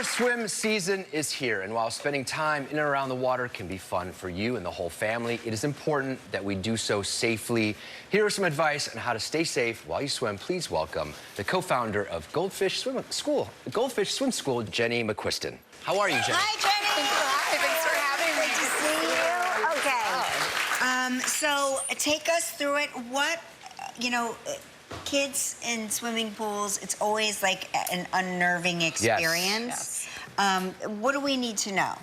Summer swim season is here, and while spending time in and around the water can be fun for you and the whole family, it is important that we do so safely. Here is some advice on how to stay safe while you swim. Please welcome the co-founder of Goldfish Swim School, Jenny McCuiston. How are you, Jenny? Hi, Jenny. Thanks for having me. Good to see you. Okay. So take us through it. What, kids in swimming pools, it's always like an unnerving experience. Yes. What do we need to know?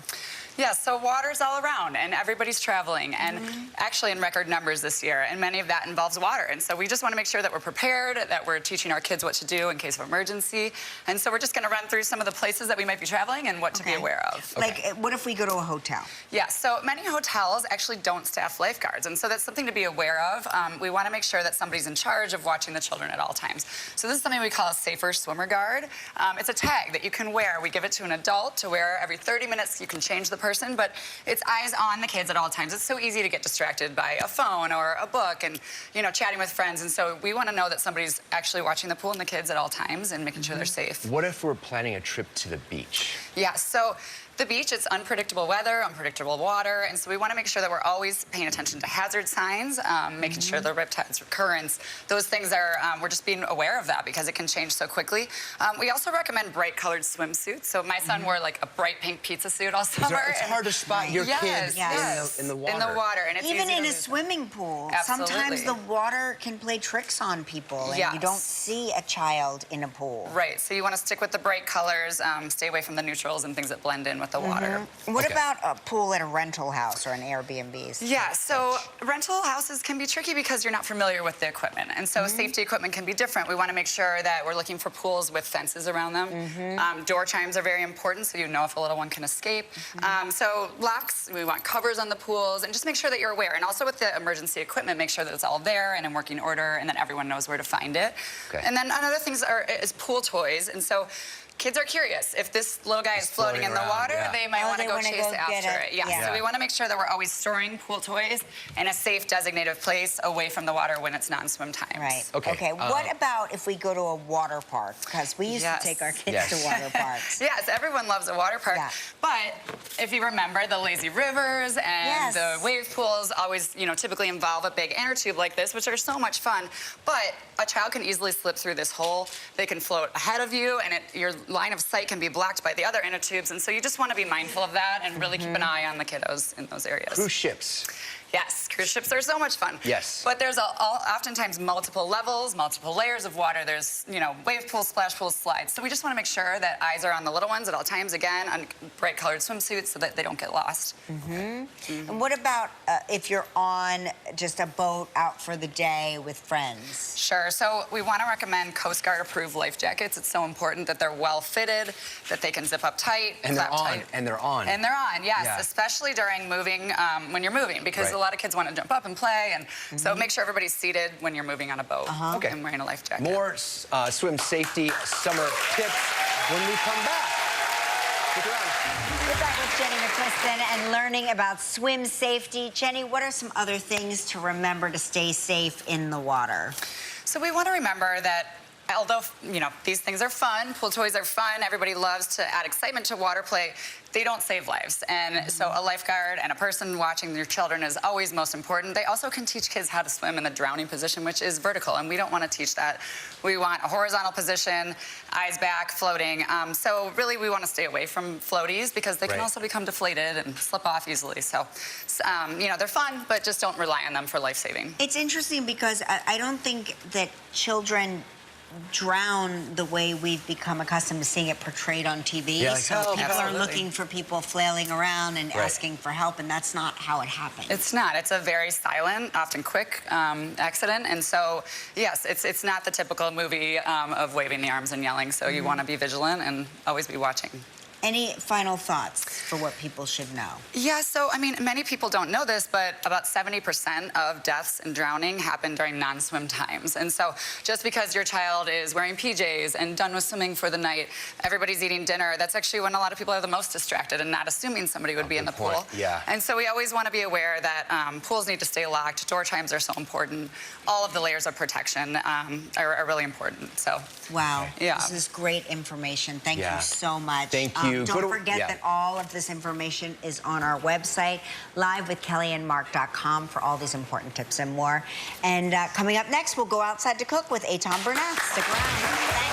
Yeah, so water's all around, and everybody's traveling, and actually in record numbers this year, and many of that involves water. And so we just want to make sure that we're prepared, that we're teaching our kids what to do in case of emergency. And so we're just going to run through some of the places that we might be traveling and what to be aware of. Like, what if we go to a hotel? Yeah, so many hotels actually don't staff lifeguards, and so that's something to be aware of. We want to make sure that somebody's in charge of watching the children at all times. So this is something we call a safer swimmer guard. It's a tag that you can wear. We give it to an adult to wear every 30 minutes. You can change the person, but it's eyes on the kids at all times. It's so easy to get distracted by a phone or a book and, chatting with friends. And so we want to know that somebody's actually watching the pool and the kids at all times and making sure they're safe. What if we're planning a trip to the beach? Yeah, so the beach, it's unpredictable weather, unpredictable water, and so we want to make sure that we're always paying attention to hazard signs, making sure the riptides, currents, those things are, we're just being aware of that because it can change so quickly. We also recommend bright colored swimsuits. So my son wore like a bright pink pizza suit all summer. It's hard to spot your kids in the water. In the water, and it's even easy in to a swimming pool. Absolutely. Sometimes the water can play tricks on people, and you don't see a child in a pool. Right, so you want to stick with the bright colors, stay away from the neutrals and things that blend in with the water. What about a pool at a rental house or an Airbnb? Yeah, so rental houses can be tricky because you're not familiar with the equipment. And so safety equipment can be different. We want to make sure that we're looking for pools with fences around them. Door chimes are very important so you know if a little one can escape. So locks, we want covers on the pools, and just make sure that you're aware. And also with the emergency equipment, make sure that it's all there and in working order and that everyone knows where to find it. And then another thing is pool toys. And so kids are curious. If this little guy is floating in the water, they might want to go chase after it. Yeah. So we want to make sure that we're always storing pool toys in a safe, designated place away from the water when it's non-swim times. Right. Okay. What about if we go to a water park? Because we used to take our kids to water parks. Yes, everyone loves a water park. But if you remember, the lazy rivers and the wave pools always, typically involve a big inner tube like this, which are so much fun. But a child can easily slip through this hole. They can float ahead of you, and your line of sight can be blocked by the other inner tubes, and so you just want to be mindful of that and really keep an eye on the kiddos in those areas. Cruise ships. Yes, cruise ships are so much fun. Yes. But there's oftentimes multiple levels, multiple layers of water. There's, wave pools, splash pools, slides. So we just want to make sure that eyes are on the little ones at all times, again, on bright colored swimsuits so that they don't get lost. And what about if you're on just a boat out for the day with friends? Sure. So we want to recommend Coast Guard approved life jackets. It's so important that they're well fitted, that they can zip up tight, and they're on. tight. And they're on. And they're on, yes, especially during moving, when you're moving, because a lot of kids want to jump up and play, and so make sure everybody's seated when you're moving on a boat and wearing a life jacket. More swim safety summer tips when we come back. Stick around. We're back with Jenny McCuiston and learning about swim safety. Jenny, what are some other things to remember to stay safe in the water? So we want to remember that although, these things are fun, pool toys are fun, everybody loves to add excitement to water play, they don't save lives. And so a lifeguard and a person watching your children is always most important. They also can teach kids how to swim in the drowning position, which is vertical, and we don't want to teach that. We want a horizontal position, eyes back, floating. So really we want to stay away from floaties because they can also become deflated and slip off easily. So, they're fun, but just don't rely on them for life-saving. It's interesting because I don't think that children drown the way we've become accustomed to seeing it portrayed on TV. So people are looking for people flailing around and asking for help, and that's not how it happens. It's not. It's a very silent, often quick accident, and so, yes, it's not the typical movie of waving the arms and yelling, so you want to be vigilant and always be watching. Any final thoughts for what people should know? Yeah, so, many people don't know this, but about 70% of deaths and drowning happen during non-swim times. And so just because your child is wearing PJs and done with swimming for the night, everybody's eating dinner, that's actually when a lot of people are the most distracted and not assuming somebody would be in the pool. And so we always want to be aware that pools need to stay locked, door chimes are so important, all of the layers of protection are really important. So, wow. This is great information. Thank you so much. Thank you. you. Don't forget that all of this information is on our website, livewithkellyandmark.com, for all these important tips and more. And coming up next, we'll go outside to cook with Eitan Burnett. Stick around. Thanks.